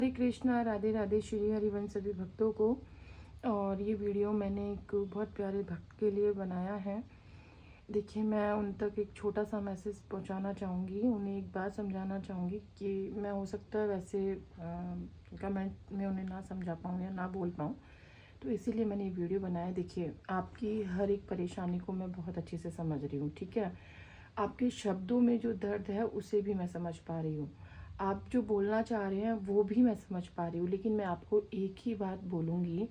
हरे कृष्णा, राधे राधे, श्री हरिवंश सभी भक्तों को। और ये वीडियो मैंने एक बहुत प्यारे भक्त के लिए बनाया है। देखिए, मैं उन तक एक छोटा सा मैसेज पहुंचाना चाहूँगी, उन्हें एक बात समझाना चाहूँगी कि मैं हो सकता है वैसे कमेंट में उन्हें ना समझा पाऊँ या ना बोल पाऊँ, तो इसीलिए मैंने ये वीडियो बनाया। देखिए, आपकी हर एक परेशानी को मैं बहुत अच्छे से समझ रही हूँ, ठीक है। आपके शब्दों में जो दर्द है उसे भी मैं समझ पा रही हूँ, आप जो बोलना चाह रहे हैं वो भी मैं समझ पा रही हूँ। लेकिन मैं आपको एक ही बात बोलूँगी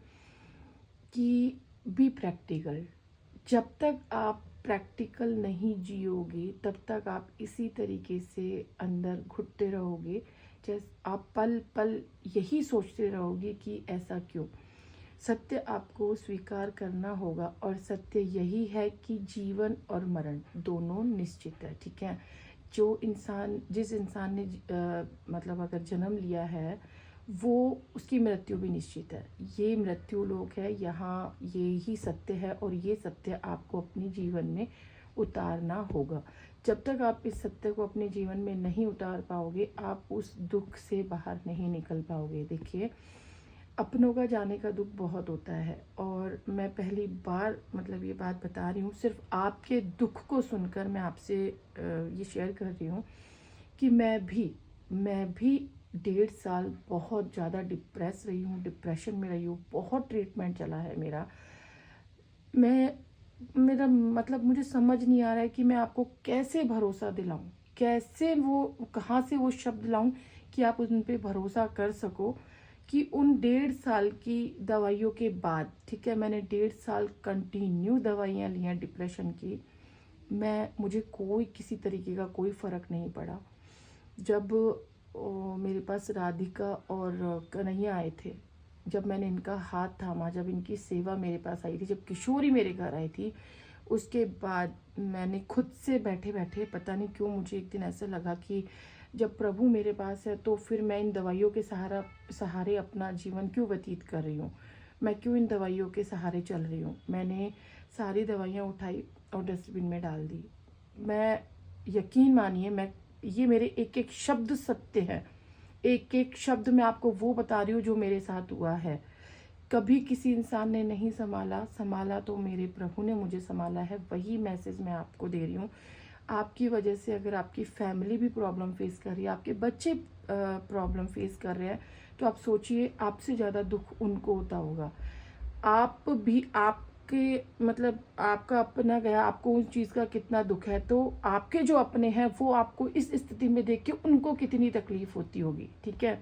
कि बी प्रैक्टिकल। जब तक आप प्रैक्टिकल नहीं जियोगे तब तक आप इसी तरीके से अंदर घुटते रहोगे। जैसे आप पल पल यही सोचते रहोगे कि ऐसा क्यों। सत्य आपको स्वीकार करना होगा, और सत्य यही है कि जीवन और मरण दोनों निश्चित है, ठीक है। जिस इंसान ने मतलब अगर जन्म लिया है वो उसकी मृत्यु भी निश्चित है। ये मृत्यु लोक है, यहाँ ये ही सत्य है, और ये सत्य आपको अपने जीवन में उतारना होगा। जब तक आप इस सत्य को अपने जीवन में नहीं उतार पाओगे, आप उस दुख से बाहर नहीं निकल पाओगे। देखिए, अपनों का जाने का दुख बहुत होता है, और मैं पहली बार मतलब ये बात बता रही हूँ, सिर्फ आपके दुख को सुनकर मैं आपसे ये शेयर कर रही हूँ कि मैं भी 1.5 साल बहुत ज़्यादा डिप्रेस रही हूँ, डिप्रेशन में रही हूँ। बहुत ट्रीटमेंट चला है मेरा मतलब मुझे समझ नहीं आ रहा है कि मैं आपको कैसे भरोसा दिलाऊं, कैसे वो कहाँ से वो शब्द लाऊं कि आप उन पे भरोसा कर सको कि उन 1.5 साल की दवाइयों के बाद, ठीक है, मैंने 1.5 साल कंटिन्यू दवाइयाँ ली हैं डिप्रेशन की। मुझे कोई किसी तरीके का कोई फ़र्क नहीं पड़ा। जब मेरे पास राधिका और कन्हैया आए थे, जब मैंने इनका हाथ थामा, जब इनकी सेवा मेरे पास आई थी, जब किशोरी मेरे घर आई थी, उसके बाद मैंने खुद से बैठे बैठे, पता नहीं क्यों मुझे एक दिन ऐसा लगा कि जब प्रभु मेरे पास है तो फिर मैं इन दवाइयों के सहारे अपना जीवन क्यों व्यतीत कर रही हूँ, मैं क्यों इन दवाइयों के सहारे चल रही हूँ। मैंने सारी दवाइयाँ उठाई और डस्टबिन में डाल दी। मैं यकीन मानिए, ये मेरे एक एक शब्द सत्य है, एक एक शब्द मैं आपको वो बता रही हूँ जो मेरे साथ हुआ है। कभी किसी इंसान ने नहीं संभाला तो मेरे प्रभु ने मुझे संभाला है। वही मैसेज मैं आपको दे रही हूँ। आपकी वजह से अगर आपकी फैमिली भी प्रॉब्लम फेस कर रही है, आपके बच्चे प्रॉब्लम फेस कर रहे हैं, तो आप सोचिए आपसे ज़्यादा दुख उनको होता होगा। आप भी आपके मतलब आपका अपना गया, आपको उस चीज़ का कितना दुख है, तो आपके जो अपने हैं वो आपको इस स्थिति में देख के उनको कितनी तकलीफ होती होगी, ठीक है।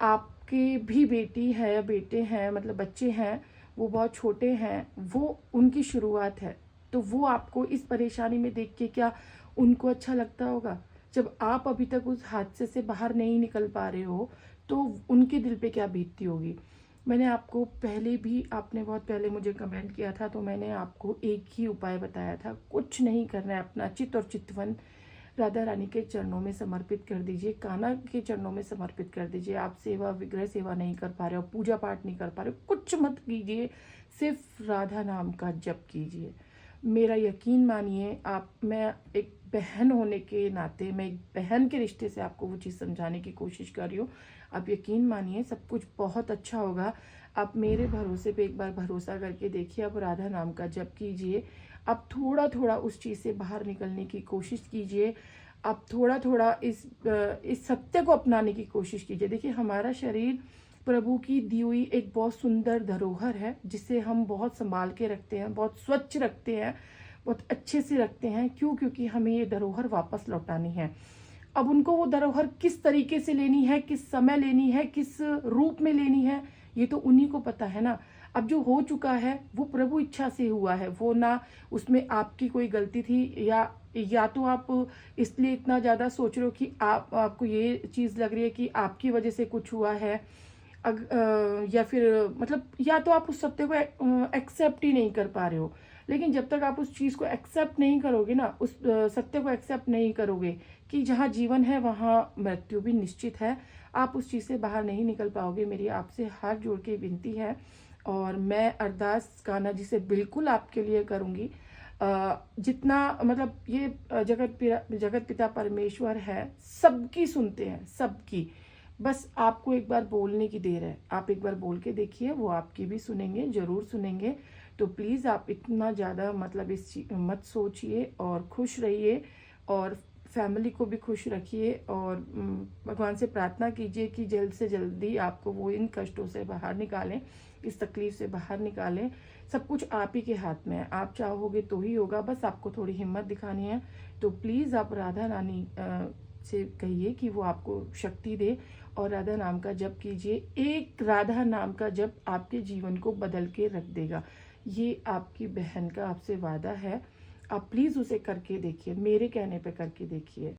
आपके भी बेटी है, बेटे हैं, मतलब बच्चे हैं, वो बहुत छोटे हैं, वो उनकी शुरुआत है, तो वो आपको इस परेशानी में देख के क्या उनको अच्छा लगता होगा। जब आप अभी तक उस हादसे से बाहर नहीं निकल पा रहे हो तो उनके दिल पे क्या बीतती होगी। मैंने आपको पहले भी, आपने बहुत पहले मुझे कमेंट किया था, तो मैंने आपको एक ही उपाय बताया था, कुछ नहीं करना है, अपना चित्त और चितवन राधा रानी के चरणों में समर्पित कर दीजिए, कान्हा के चरणों में समर्पित कर दीजिए। आप सेवा, विग्रह सेवा नहीं कर पा रहे हो, पूजा पाठ नहीं कर पा रहे हो, कुछ मत कीजिए, सिर्फ राधा नाम का जप कीजिए। मेरा यकीन मानिए, मैं एक बहन होने के नाते, मैं एक बहन के रिश्ते से आपको वो चीज़ समझाने की कोशिश कर रही हूँ। आप यकीन मानिए, सब कुछ बहुत अच्छा होगा। आप मेरे भरोसे पे एक बार भरोसा करके देखिए, आप राधा नाम का जप कीजिए, आप थोड़ा थोड़ा उस चीज़ से बाहर निकलने की कोशिश कीजिए, आप थोड़ा थोड़ा इस सत्य को अपनाने की कोशिश कीजिए। देखिए, हमारा शरीर प्रभु की दी हुई एक बहुत सुंदर धरोहर है, जिसे हम बहुत संभाल के रखते हैं, बहुत स्वच्छ रखते हैं, बहुत अच्छे से रखते हैं। क्यों? क्योंकि हमें ये धरोहर वापस लौटानी है। अब उनको वो धरोहर किस तरीके से लेनी है, किस समय लेनी है, किस रूप में लेनी है, ये तो उन्हीं को पता है ना। अब जो हो चुका है वो प्रभु इच्छा से हुआ है, वो ना उसमें आपकी कोई गलती थी, या तो आप इसलिए इतना ज़्यादा सोच रहे हो कि आपको ये चीज़ लग रही है कि आपकी वजह से कुछ हुआ है, या फिर मतलब या तो आप उस सत्य को एक्सेप्ट ही नहीं कर पा रहे हो। लेकिन जब तक आप उस चीज़ को एक्सेप्ट नहीं करोगे ना, उस सत्य को एक्सेप्ट नहीं करोगे कि जहाँ जीवन है वहाँ मृत्यु भी निश्चित है, आप उस चीज़ से बाहर नहीं निकल पाओगे। मेरी आपसे हाथ जोड़ के विनती है, और मैं अरदास कान्हा जी से बिल्कुल आपके लिए करूँगी। जितना मतलब ये जगत पिता परमेश्वर है, सबकी सुनते हैं, सबकी। बस आपको एक बार बोलने की देर है। आप एक बार बोल के देखिए, वो आपकी भी सुनेंगे, ज़रूर सुनेंगे। तो प्लीज़ आप इतना ज़्यादा मतलब मत सोचिए और खुश रहिए, और फैमिली को भी खुश रखिए, और भगवान से प्रार्थना कीजिए कि जल्द से जल्दी आपको वो इन कष्टों से बाहर निकालें, इस तकलीफ से बाहर निकालें। सब कुछ आप ही के हाथ में है, आप चाहोगे तो ही होगा, बस आपको थोड़ी हिम्मत दिखानी है। तो प्लीज़ आप राधा रानी से कहिए कि वो आपको शक्ति दे, और राधा नाम का जप कीजिए। एक राधा नाम का जप आपके जीवन को बदल के रख देगा। ये आपकी बहन का आपसे वादा है। आप प्लीज़ उसे करके देखिए, मेरे कहने पे करके देखिए।